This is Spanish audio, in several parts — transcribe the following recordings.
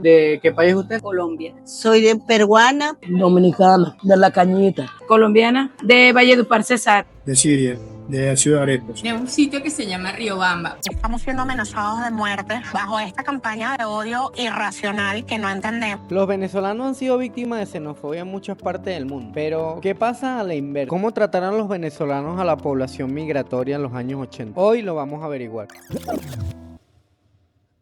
¿De qué país es usted? Colombia. Soy de peruana. Dominicana, de La Cañita. Colombiana, de Valledupar, Cesar. De Siria, de Ciudad Arepas. De un sitio que se llama Riobamba. Estamos siendo amenazados de muerte bajo esta campaña de odio irracional que no entendemos. Los venezolanos han sido víctimas de xenofobia en muchas partes del mundo. Pero, ¿qué pasa a la inversa? ¿Cómo trataron los venezolanos a la población migratoria en los años 80? Hoy lo vamos a averiguar.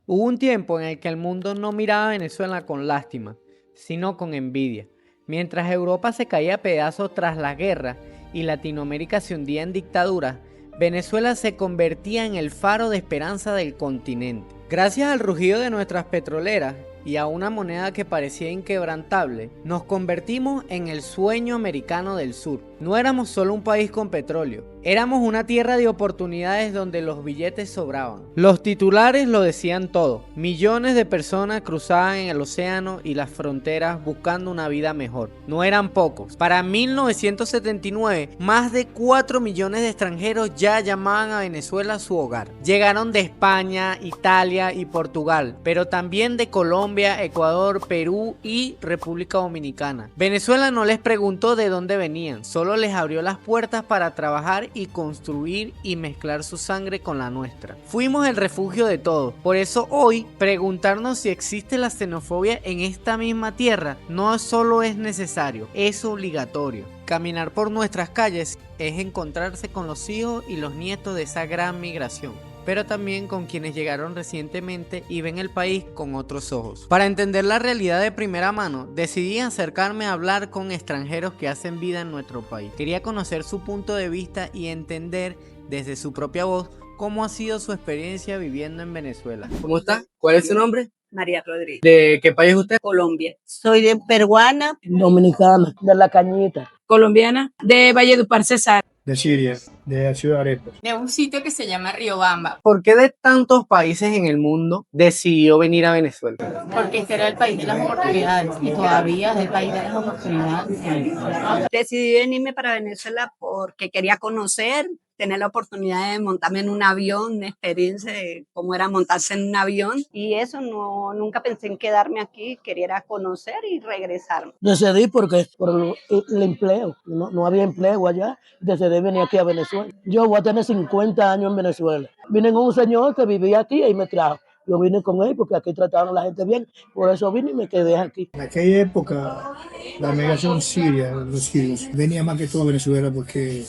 Hubo un tiempo en el que el mundo no miraba a Venezuela con lástima, sino con envidia. Mientras Europa se caía a pedazos tras la guerra y Latinoamérica se hundía en dictaduras, Venezuela se convertía en el faro de esperanza del continente. Gracias al rugido de nuestras petroleras y a una moneda que parecía inquebrantable, nos convertimos en el sueño americano del sur. No éramos solo un país con petróleo, éramos una tierra de oportunidades donde los billetes sobraban. Los titulares lo decían todo. Millones de personas cruzaban en el océano y las fronteras buscando una vida mejor. No eran pocos. Para 1979, más de 4 millones de extranjeros ya llamaban a Venezuela su hogar. Llegaron de España, Italia y Portugal, pero también de Colombia, Ecuador, Perú y República Dominicana. Venezuela no les preguntó de dónde venían, solo les abrió las puertas para trabajar y construir y mezclar su sangre con la nuestra. Fuimos el refugio de todos. Por eso hoy, preguntarnos si existe la xenofobia en esta misma tierra no solo es necesario, es obligatorio. Caminar por nuestras calles es encontrarse con los hijos y los nietos de esa gran migración, pero también con quienes llegaron recientemente y ven el país con otros ojos. Para entender la realidad de primera mano, decidí acercarme a hablar con extranjeros que hacen vida en nuestro país. Quería conocer su punto de vista y entender desde su propia voz cómo ha sido su experiencia viviendo en Venezuela. ¿Cómo está? ¿Cuál es su nombre? María Rodríguez. ¿De qué país es usted? Colombia. Soy de peruana. Dominicana, de La Cañita. Colombiana, de Valledupar, Cesar. De Siria, de Ciudad Arepas. De un sitio que se llama Riobamba. ¿Por qué de tantos países en el mundo decidió venir a Venezuela? Porque este era el país de las oportunidades y todavía es el país de las oportunidades. Decidí venirme para Venezuela porque quería conocer, tener la oportunidad de montarme en un avión, una experiencia de cómo era montarse en un avión. Y eso nunca pensé en quedarme aquí, quería conocer y regresarme. Decidí porque por el empleo, no había empleo allá, decidí venir aquí a Venezuela. Yo voy a tener 50 años en Venezuela. Vine con un señor que vivía aquí y me trajo. Yo vine con él porque aquí trataban a la gente bien, por eso vine y me quedé aquí. En aquella época, la migración siria, los sirios, venía más que todo a Venezuela porque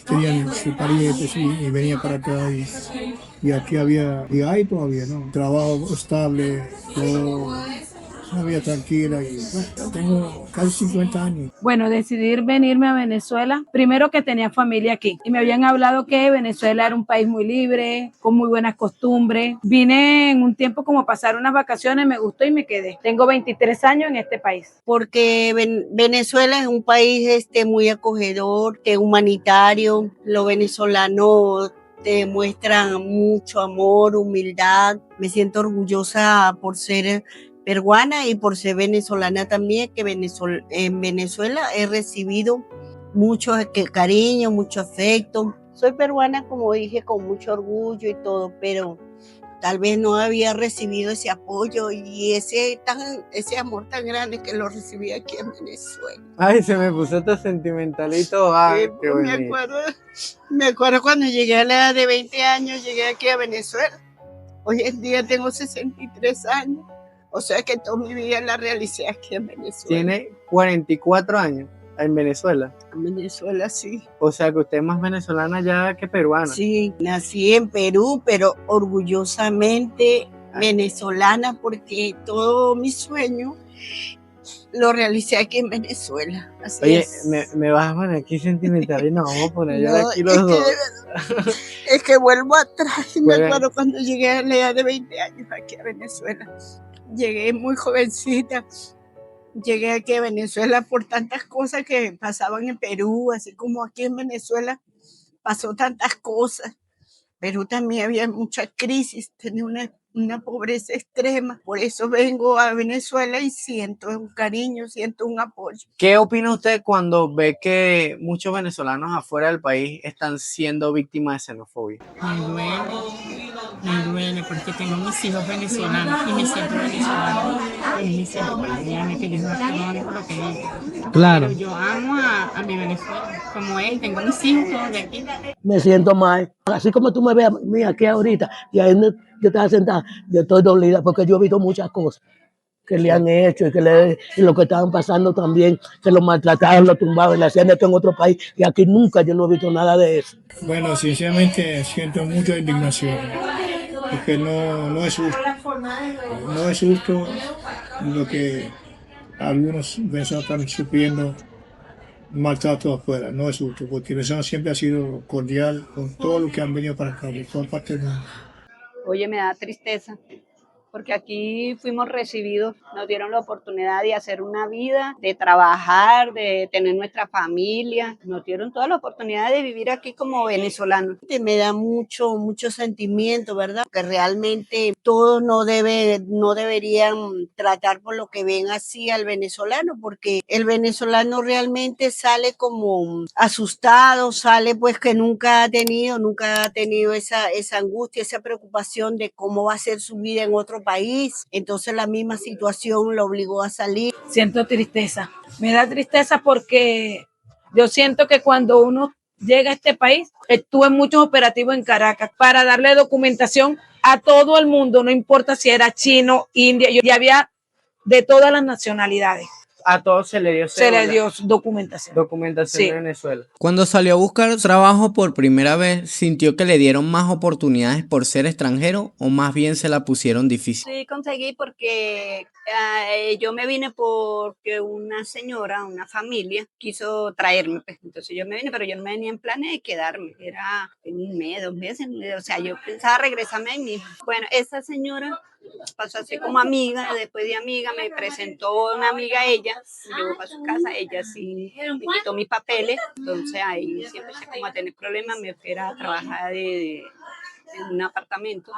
tenían sus parientes y venía para acá y aquí había, y hay todavía, ¿no? Trabajo estable, todo, una vida tranquila y bueno, tengo casi 50 años. Bueno, decidí venirme a Venezuela, primero que tenía familia aquí y me habían hablado que Venezuela era un país muy libre, con muy buenas costumbres. Vine en un tiempo como a pasar unas vacaciones, me gustó y me quedé. Tengo 23 años en este país. Porque Venezuela es un país muy acogedor, humanitario. Los venezolanos demuestran mucho amor, humildad. Me siento orgullosa por ser peruana y por ser venezolana también, que en Venezuela he recibido mucho cariño, mucho afecto. Soy peruana, como dije, con mucho orgullo y todo, pero tal vez no había recibido ese apoyo y ese amor tan grande que lo recibí aquí en Venezuela. Ay, se me puso todo sentimentalito. Ay, Sí, qué bonito. me acuerdo cuando llegué a la edad de 20 años, llegué aquí a Venezuela. Hoy en día tengo 63 años. O sea que toda mi vida la realicé aquí en Venezuela. Tiene 44 años en Venezuela. En Venezuela, sí. O sea que usted es más venezolana ya que peruana. Sí, nací en Perú, pero orgullosamente venezolana porque todo mi sueño lo realicé aquí en Venezuela. Así Oye, es. me vas a poner aquí sentimental y nos vamos a poner ya No, aquí los dos. Es que vuelvo atrás y me Bueno. acuerdo cuando llegué a la edad de 20 años aquí a Venezuela. Llegué muy jovencita. Llegué aquí a Venezuela por tantas cosas que pasaban en Perú, así como aquí en Venezuela pasó tantas cosas. Perú también había mucha crisis, tenía una pobreza extrema. Por eso vengo a Venezuela y siento un cariño, siento un apoyo. ¿Qué opina usted cuando ve que muchos venezolanos afuera del país están siendo víctimas de xenofobia? Bueno, Me duele porque tengo mis hijos venezolanos y me siento venezolana. Y me siento colombiana, que yo no perdone por lo que digo. Claro. Pero yo amo a mi Venezuela, como él, tengo mis hijos todos de aquí. Me siento mal. Así como tú me ves a mí aquí ahorita, y ahí yo estaba sentada, yo estoy dolida porque yo he visto muchas cosas que le han hecho y lo que estaban pasando también, que lo maltrataban, lo tumbaban, le hacían esto en otro país, y aquí nunca yo no he visto nada de eso. Bueno, sinceramente siento mucha indignación, porque no es justo. No es justo lo que algunos venezolanos están sufriendo maltrato afuera. No es justo, porque Venezuela siempre ha sido cordial con todo lo que han venido para acá, de todas partes del mundo. Oye, me da tristeza, porque aquí fuimos recibidos, nos dieron la oportunidad de hacer una vida, de trabajar, de tener nuestra familia, nos dieron toda la oportunidad de vivir aquí como venezolanos. Me da mucho sentimiento, ¿verdad? Que realmente todos no deberían tratar por lo que ven así al venezolano, porque el venezolano realmente sale como asustado, sale pues que nunca ha tenido esa angustia, esa preocupación de cómo va a ser su vida en otro país. Entonces la misma situación lo obligó a salir. Siento tristeza. Me da tristeza porque yo siento que cuando uno llega a este país, estuve en muchos operativos en Caracas para darle documentación a todo el mundo, no importa si era chino, india, y había de todas las nacionalidades. A todos se le dio Se le cédula. dio documentación. Documentación Sí. de Venezuela. Cuando salió a buscar trabajo por primera vez, ¿sintió que le dieron más oportunidades por ser extranjero o más bien se la pusieron difícil? Sí, conseguí porque yo me vine porque una señora, una familia, quiso traerme. Pues. Entonces yo me vine, pero yo no me venía en planes de quedarme. Era en un mes, 2 meses. O sea, yo pensaba regresarme ahí mismo. Bueno, esa señora pasó así como amiga, después de amiga me presentó una amiga a ella, me llevó para su casa, ella sí me quitó mis papeles, entonces ahí sí empecé como a tener problemas, me fui a trabajar en un apartamento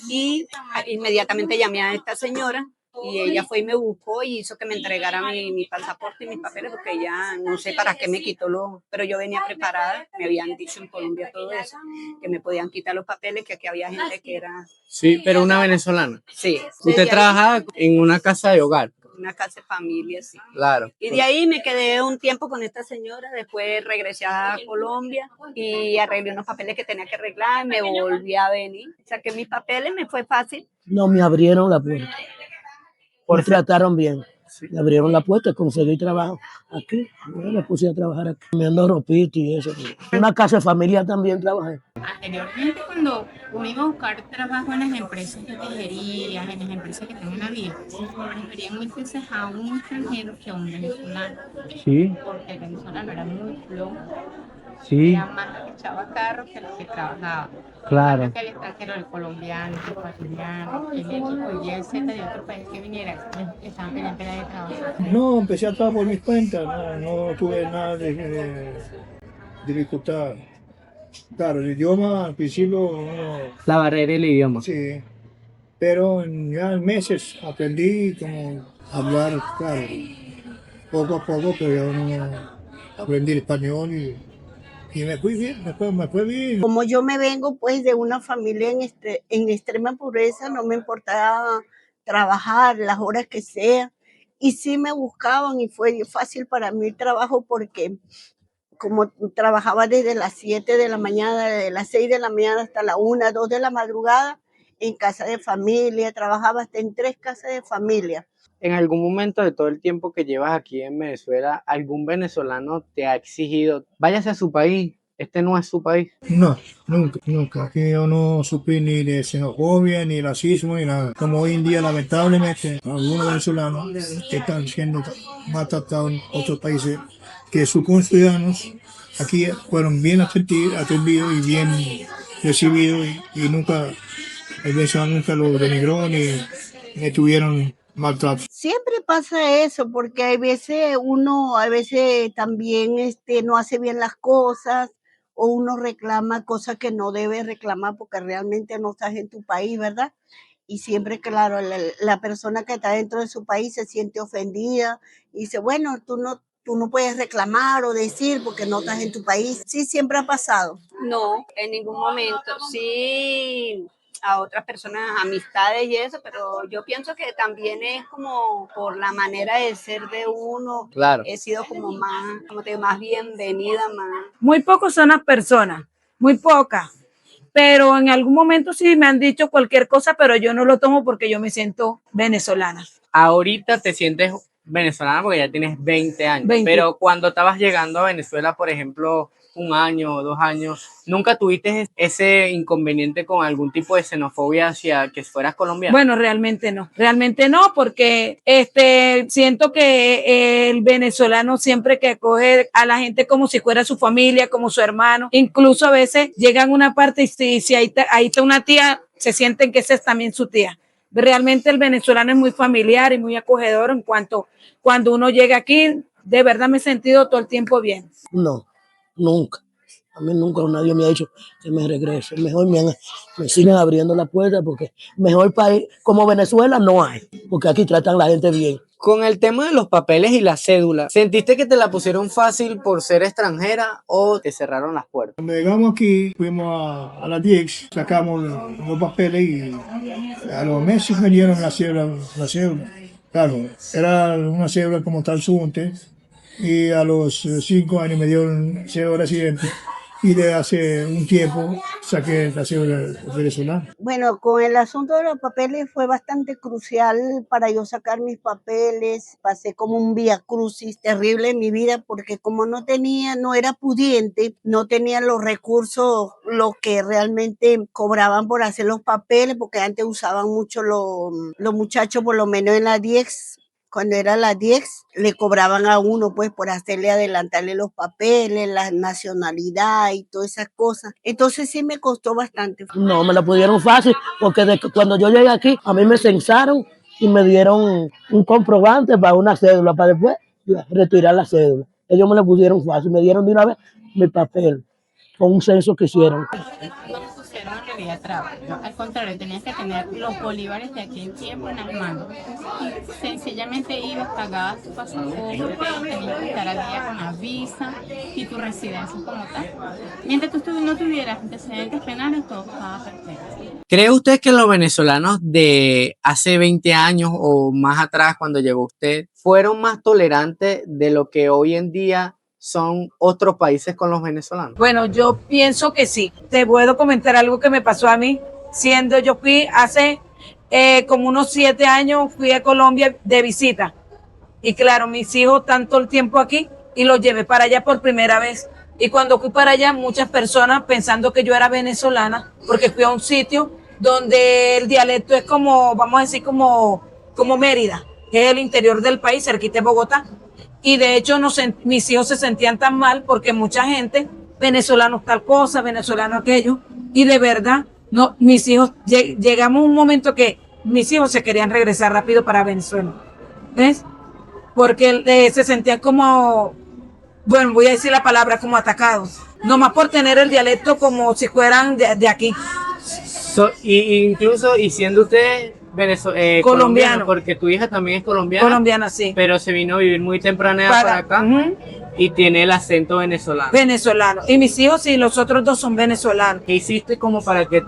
y inmediatamente llamé a esta señora y ella fue y me buscó y hizo que me entregara mi pasaporte y mis papeles porque ella no sé para qué me quitó pero yo venía preparada, me habían dicho en Colombia todo eso, que me podían quitar los papeles, que aquí había gente que era... Sí, pero una venezolana. Sí. Usted trabajaba en una casa de hogar. Una casa de familia, sí. Claro. Y de ahí me quedé un tiempo con esta señora, después regresé a Colombia y arreglé unos papeles que tenía que arreglar, me volví a venir. Saqué mis papeles, me fue fácil. No me abrieron la puerta. Me trataron bien. Sí. Me abrieron la puerta, conseguí trabajo aquí. Yo me puse a trabajar aquí, me ando ropito y eso. En una casa de familia también trabajé. Anteriormente, cuando uno iba a buscar trabajo en las empresas de tejería, en las empresas que tengo la vida, preferían mil veces a un extranjero que a un venezolano. Sí, Porque el venezolano era muy flojo. sí, Era más los que echaba carros que los que trabajaba. claro. Que había extranjeros, el colombiano, el ecuatoriano, el México y el Z de otro país que viniera, estaban pendientes de trabajar. No, empecé a trabajar por mis cuentas, no tuve nada de dificultad. Claro, el idioma al principio uno, La barrera del idioma. sí, pero ya en meses aprendí como hablar, claro, poco a poco, pero ya uno aprendí el español y me fui bien, me fue bien. Como yo me vengo pues de una familia en extrema pobreza, no me importaba trabajar las horas que sea. Y sí me buscaban y fue fácil para mí el trabajo porque como trabajaba desde las 7 de la mañana, desde las 6 de la mañana hasta la 1, 2 de la madrugada, en casa de familia, trabajaba hasta en 3 casas de familia. En algún momento de todo el tiempo que llevas aquí en Venezuela, ¿algún venezolano te ha exigido, váyase a su país, este no es su país? No, nunca. Aquí yo no supe ni de xenofobia, ni racismo, ni nada. Como hoy en día, lamentablemente, algunos venezolanos que están siendo maltratados en otros países, que sus conciudadanos aquí fueron bien atendidos y bien recibidos y nunca, el venezolano nunca lo denigró ni tuvieron maltrato. Siempre pasa eso, porque a veces también no hace bien las cosas, o uno reclama cosas que no debe reclamar porque realmente no estás en tu país, ¿verdad? Y siempre, claro, la persona que está dentro de su país se siente ofendida y dice, bueno, tú no puedes reclamar o decir porque no estás en tu país. Sí, siempre ha pasado. No, en ningún momento. Sí, a otras personas, amistades y eso, pero yo pienso que también es como por la manera de ser de uno. Claro. He sido como más, como te digo, más bienvenida, más. Muy pocos son las personas, muy pocas. Pero en algún momento sí me han dicho cualquier cosa, pero yo no lo tomo porque yo me siento venezolana. Ahorita te sientes venezolana porque ya tienes 20 años, 20. pero cuando estabas llegando a Venezuela, por ejemplo, 1 año o 2 años, ¿nunca tuviste ese inconveniente con algún tipo de xenofobia hacia que fueras colombiana? Bueno, realmente no, porque siento que el venezolano siempre que acoge a la gente como si fuera su familia, como su hermano, incluso a veces llegan a una parte y si ahí está una tía, se sienten que esa es también su tía. Realmente el venezolano es muy familiar y muy acogedor en cuanto cuando uno llega aquí, de verdad me he sentido todo el tiempo bien. No, nunca. A mí nunca nadie me ha dicho que me regrese. Mejor me siguen abriendo la puerta porque mejor país como Venezuela no hay, porque aquí tratan a la gente bien. Con el tema de los papeles y la cédula, ¿sentiste que te la pusieron fácil por ser extranjera o te cerraron las puertas? Cuando llegamos aquí, fuimos a la DIEX, sacamos los papeles y a los meses me dieron la cédula. Claro, era una cédula como transunte y a los 5 años me dieron cédula residente. Y de hace un tiempo saqué la cédula venezolana. Bueno, con el asunto de los papeles fue bastante crucial para yo sacar mis papeles. Pasé como un vía crucis terrible en mi vida porque como no era pudiente, no tenía los recursos, los que realmente cobraban por hacer los papeles, porque antes usaban mucho los muchachos, por lo menos en la DIEX. Cuando era la DIEX, le cobraban a uno pues por adelantarle los papeles, la nacionalidad y todas esas cosas. Entonces sí me costó bastante. No, me la pudieron fácil, porque cuando yo llegué aquí, a mí me censaron y me dieron un comprobante para una cédula, para después retirar la cédula. Ellos me la pusieron fácil, me dieron de una vez mi papel, con un censo que hicieron. No me pusieron en realidad trabas, ¿no? Al contrario, tenías que tener los bolívares de aquel tiempo en las manos. Y sencillamente ibas, pagabas tu pasaporte, tenías que estar al día con la visa y tu residencia como tal. Mientras tú no tuvieras antecedentes penales, todo estaba perfecto. ¿Cree usted que los venezolanos de hace 20 años o más atrás, cuando llegó usted, fueron más tolerantes de lo que hoy en día son otros países con los venezolanos? Bueno, yo pienso que sí. Te puedo comentar algo que me pasó a mí, yo fui hace como unos 7 años, fui a Colombia de visita. Y claro, mis hijos están todo el tiempo aquí y los llevé para allá por primera vez. Y cuando fui para allá, muchas personas pensando que yo era venezolana, porque fui a un sitio donde el dialecto es como, vamos a decir, como Mérida, que es el interior del país, cerquita de Bogotá. Y de hecho mis hijos se sentían tan mal porque mucha gente, venezolanos tal cosa, venezolano aquello, y de verdad, no, mis hijos, llegamos a un momento que mis hijos se querían regresar rápido para Venezuela, ¿ves? Porque se sentían como, bueno, voy a decir la palabra, como atacados, nomás por tener el dialecto como si fueran de aquí. Incluso, y siendo usted colombiano, porque tu hija también es colombiana. Colombiana, sí. Pero se vino a vivir muy temprana para acá y tiene el acento venezolano. Venezolano. Y mis hijos y los otros 2 son venezolanos. ¿Qué hiciste como para que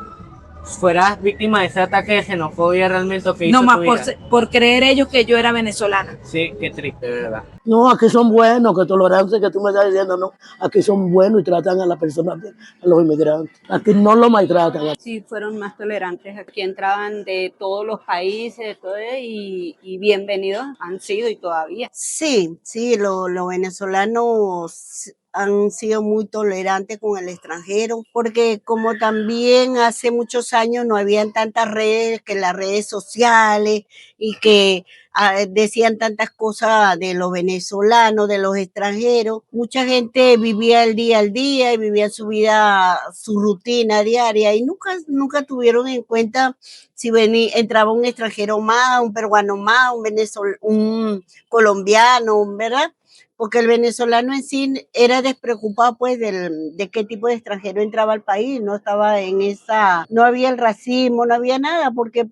fueras víctima de ese ataque de xenofobia realmente? ¿Qué hizo no más tu hija? por creer ellos que yo era venezolana. Sí, qué triste, ¿verdad? No, aquí son buenos, que tolerancia que tú me estás diciendo, no. Aquí son buenos y tratan a las personas bien, a los inmigrantes. Aquí no lo maltratan. Sí, fueron más tolerantes. Aquí entraban de todos los países, de todo, y bienvenidos han sido y todavía. Sí, los venezolanos han sido muy tolerantes con el extranjero, porque como también hace muchos años no habían tantas redes, que las redes sociales, y que decían tantas cosas de los venezolanos, de los extranjeros. Mucha gente vivía el día al día y vivía su vida, su rutina diaria, y nunca tuvieron en cuenta si entraba un extranjero más, un peruano más, un colombiano, ¿verdad? Porque el venezolano en sí era despreocupado pues de qué tipo de extranjero entraba al país, no estaba no había el racismo, no había nada, porque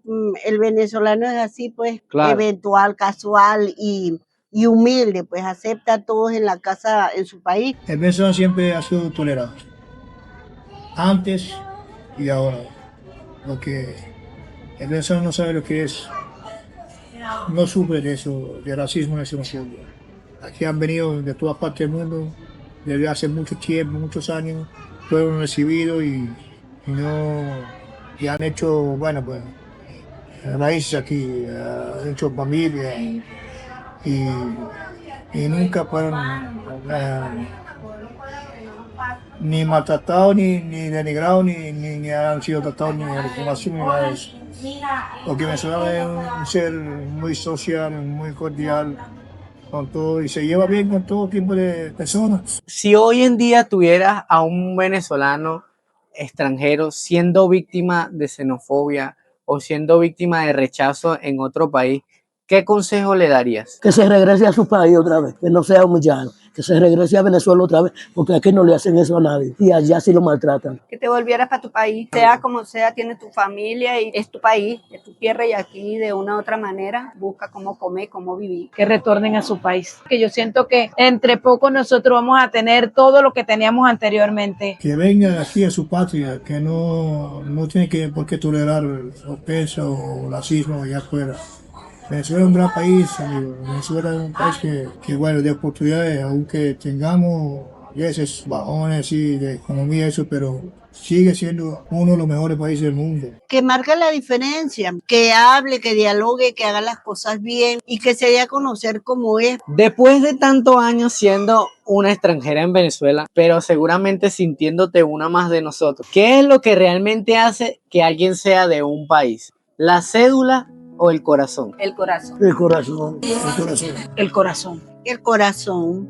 el venezolano es así pues, claro, eventual, casual y humilde, pues acepta a todos en la casa, en su país. El venezolano siempre ha sido tolerante, antes y ahora. porque el venezolano no sabe lo que es, no sufre eso, de racismo y xenofobia. Aquí han venido de todas partes del mundo, desde hace mucho tiempo, muchos años, fueron recibidos y han hecho, bueno, pues, raíces aquí, han hecho familia y nunca fueron ni maltratados, ni denigrados, ni han sido tratados ni de reclamación, ni nada de eso. Porque Venezuela es un ser muy social, muy cordial con todo y se lleva bien con todo tipo de personas. Si hoy en día tuvieras a un venezolano extranjero siendo víctima de xenofobia o siendo víctima de rechazo en otro país, ¿qué consejo le darías? Que se regrese a su país otra vez, que no sea humillado, que se regrese a Venezuela otra vez, porque aquí no le hacen eso a nadie y allá sí lo maltratan. Que te volvieras para tu país, sea como sea, tienes tu familia y es tu país, es tu tierra y aquí de una u otra manera busca cómo comer, cómo vivir. Que retornen a su país. Que yo siento que entre poco nosotros vamos a tener todo lo que teníamos anteriormente. Que vengan aquí a su patria, que no tiene por qué tolerar ofensa o racismo allá afuera. Venezuela es un gran país, amigo. Venezuela es un país que bueno, de oportunidades, aunque tengamos esos bajones así de economía, eso, pero sigue siendo uno de los mejores países del mundo. Que marque la diferencia, que hable, que dialogue, que haga las cosas bien y que se dé a conocer cómo es. Después de tantos años siendo una extranjera en Venezuela, pero seguramente sintiéndote una más de nosotros, ¿qué es lo que realmente hace que alguien sea de un país? ¿La cédula o el corazón? El corazón. El corazón, el corazón. El corazón. El corazón.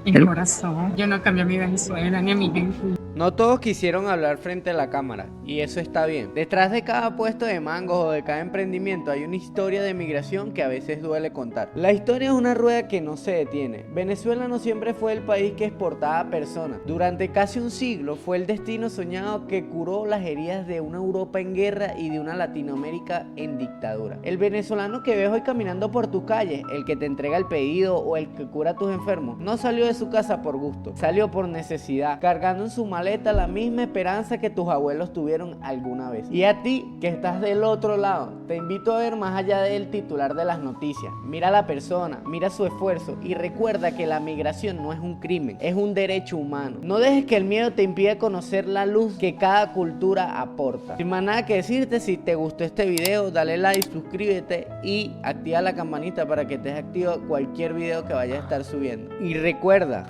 El corazón. Yo no cambié a mi Venezuela ni a mi gente. No todos quisieron hablar frente a la cámara, y eso está bien. Detrás de cada puesto de mangos o de cada emprendimiento hay una historia de migración que a veces duele contar. La historia es una rueda que no se detiene. Venezuela no siempre fue el país que exportaba a personas. Durante casi un siglo fue el destino soñado que curó las heridas de una Europa en guerra y de una Latinoamérica en dictadura. El venezolano que ves hoy caminando por tus calles, el que te entrega el pedido o el que cura a tus enfermos, no salió de su casa por gusto, salió por necesidad, cargando en su maleta la misma esperanza que tus abuelos tuvieron alguna vez. Y a ti, que estás del otro lado, te invito a ver más allá del titular de las noticias. Mira a la persona, mira su esfuerzo y recuerda que la migración no es un crimen, es un derecho humano. No dejes que el miedo te impida conocer la luz que cada cultura aporta. Sin más nada que decirte, si te gustó este video, dale like, suscríbete y activa la campanita para que estés activo cualquier video que vaya a estar subiendo. Y recuerda,